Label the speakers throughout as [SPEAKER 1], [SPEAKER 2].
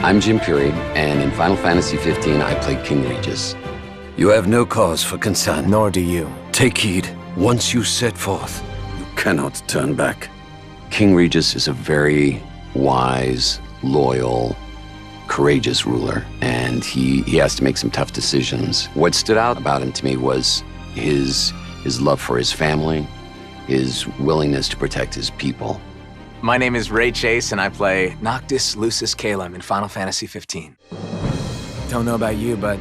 [SPEAKER 1] I'm Jim Puri, and in Final Fantasy 15, I played King Regis.
[SPEAKER 2] You have no cause for concern.
[SPEAKER 3] Nor do you.
[SPEAKER 2] Take heed. Once you set forth, you cannot turn back.
[SPEAKER 1] King Regis is a very wise, loyal, courageous ruler, and he has to make some tough decisions. What stood out about him to me was his love for his family, his willingness to protect his people.
[SPEAKER 3] My name is Ray Chase, and I play Noctis Lucis Calum in Final Fantasy 15. Don't know about you, but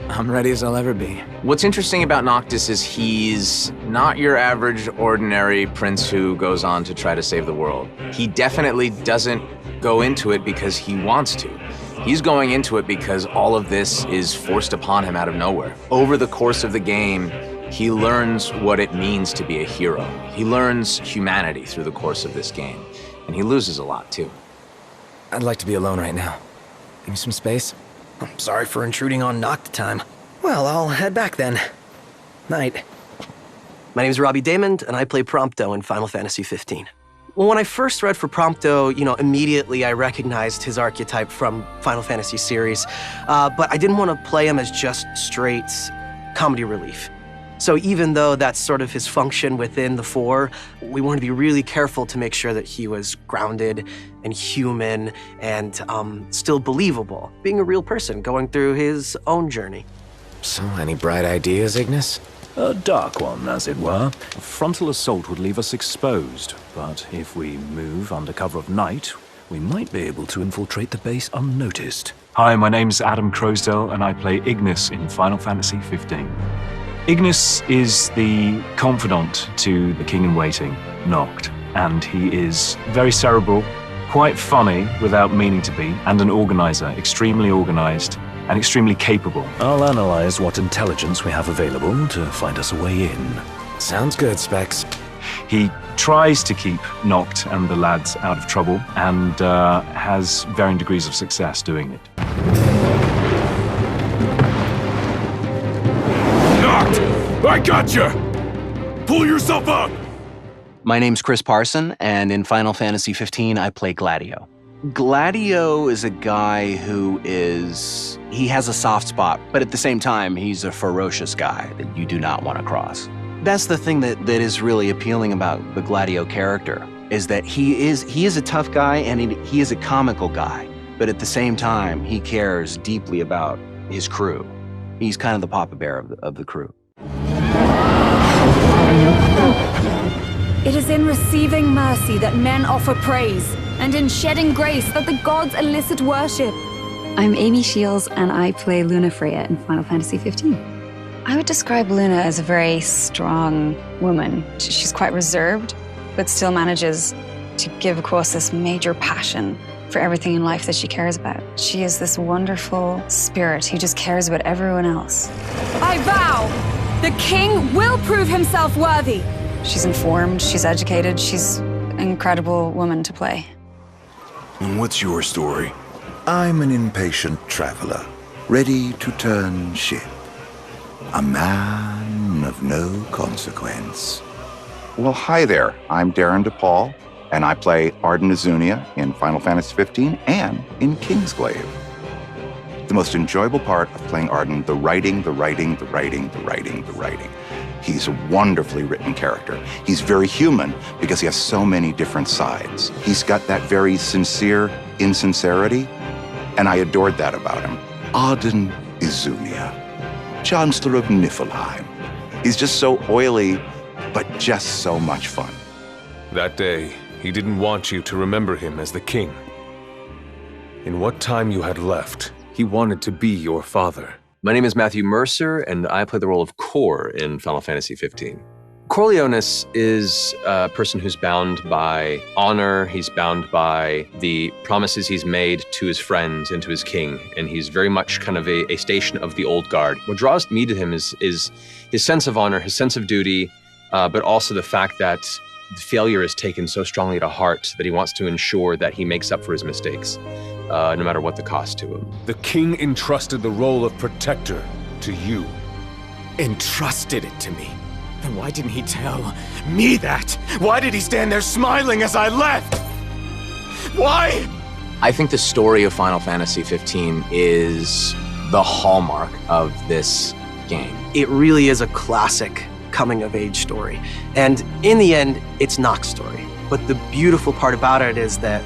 [SPEAKER 3] I'm ready as I'll ever be. What's interesting about Noctis is he's not your average, ordinary prince who goes on to try to save the world. He definitely doesn't go into it because he wants to. He's going into it because all of this is forced upon him out of nowhere. Over the course of the game, he learns what it means to be a hero. He learns humanity through the course of this game. And he loses a lot, too.
[SPEAKER 4] I'd like to be alone right now. Give me some space.
[SPEAKER 5] I'm sorry for intruding on Noct time. Well, I'll head back then. Night.
[SPEAKER 6] My name's Robbie Damon, and I play Prompto in Final Fantasy 15. Well, when I first read for Prompto, immediately I recognized his archetype from Final Fantasy series, but I didn't want to play him as just straight comedy relief. So even though that's sort of his function within the four, we wanted to be really careful to make sure that he was grounded and human and still believable, being a real person going through his own journey.
[SPEAKER 4] So, any bright ideas, Ignis?
[SPEAKER 7] A dark one, as it were. A frontal assault would leave us exposed, but if we move under cover of night, we might be able to infiltrate the base unnoticed. Hi, my name's Adam Crosdale, and I play Ignis in Final Fantasy 15. Ignis is the confidant to the king-in-waiting, Noct, and he is very cerebral, quite funny without meaning to be, and an organizer, extremely organized and extremely capable. I'll analyze what intelligence we have available to find us a way in.
[SPEAKER 4] Sounds good, Specs.
[SPEAKER 7] He tries to keep Noct and the lads out of trouble, and has varying degrees of success doing it.
[SPEAKER 8] I gotcha! Pull yourself up!
[SPEAKER 9] My name's Chris Parson, and in Final Fantasy 15, I play Gladio. Gladio is a guy who he has a soft spot, but at the same time, he's a ferocious guy that you do not want to cross. That's the thing that is really appealing about the Gladio character, is that he is a tough guy, and he is a comical guy, but at the same time, he cares deeply about his crew. He's kind of the Papa Bear of the crew.
[SPEAKER 10] It is in receiving mercy that men offer praise, and in shedding grace that the gods elicit worship.
[SPEAKER 11] I'm Amy Shields, and I play Luna Freya in Final Fantasy 15. I would describe Luna as a very strong woman. She's quite reserved, but still manages to give across this major passion for everything in life that she cares about. She is this wonderful spirit who just cares about everyone else.
[SPEAKER 10] I vow! The king will prove himself worthy.
[SPEAKER 11] She's informed, she's educated, she's an incredible woman to play.
[SPEAKER 8] And what's your story?
[SPEAKER 12] I'm an impatient traveler, ready to turn ship. A man of no consequence.
[SPEAKER 13] Well, hi there. I'm Darren DePaul, and I play Arden Azunia in Final Fantasy 15 and in Kingsglaive. The most enjoyable part of playing Arden, the writing. He's a wonderfully written character. He's very human because he has so many different sides. He's got that very sincere insincerity, and I adored that about him. Arden Azunia, Chancellor of Niflheim. He's just so oily, but just so much fun.
[SPEAKER 8] That day, he didn't want you to remember him as the king. In what time you had left, he wanted to be your father.
[SPEAKER 14] My name is Matthew Mercer, and I play the role of Cor in Final Fantasy 15. Corleones is a person who's bound by honor, he's bound by the promises he's made to his friends and to his king, and he's very much kind of a station of the old guard. What draws me to him is his sense of honor, his sense of duty, but also the fact that failure is taken so strongly to heart that he wants to ensure that he makes up for his mistakes, no matter what the cost to him.
[SPEAKER 8] The king entrusted the role of protector to you.
[SPEAKER 4] Entrusted it to me? Then why didn't he tell me that? Why did he stand there smiling as I left? Why?
[SPEAKER 3] I think the story of Final Fantasy 15 is the hallmark of this game.
[SPEAKER 6] It really is a classic coming-of-age story. And in the end, it's Noct's story. But the beautiful part about it is that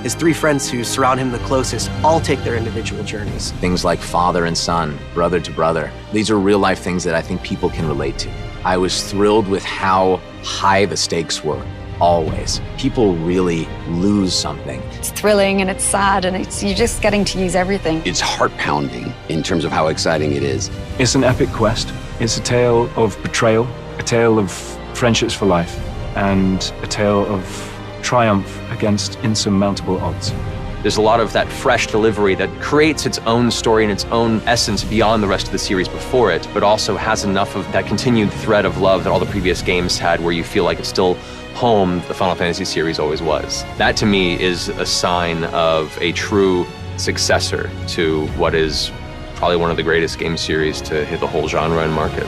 [SPEAKER 6] his three friends who surround him the closest all take their individual journeys.
[SPEAKER 3] Things like father and son, brother to brother. These are real-life things that I think people can relate to. I was thrilled with how high the stakes were, always. People really lose something.
[SPEAKER 11] It's thrilling and it's sad and you're just getting to use everything.
[SPEAKER 1] It's heart-pounding in terms of how exciting it is.
[SPEAKER 7] It's an epic quest. It's a tale of betrayal, a tale of friendships for life, and a tale of triumph against insurmountable odds.
[SPEAKER 14] There's a lot of that fresh delivery that creates its own story and its own essence beyond the rest of the series before it, but also has enough of that continued thread of love that all the previous games had, where you feel like it's still home the Final Fantasy series always was. That to me is a sign of a true successor to what is probably one of the greatest game series to hit the whole genre and market.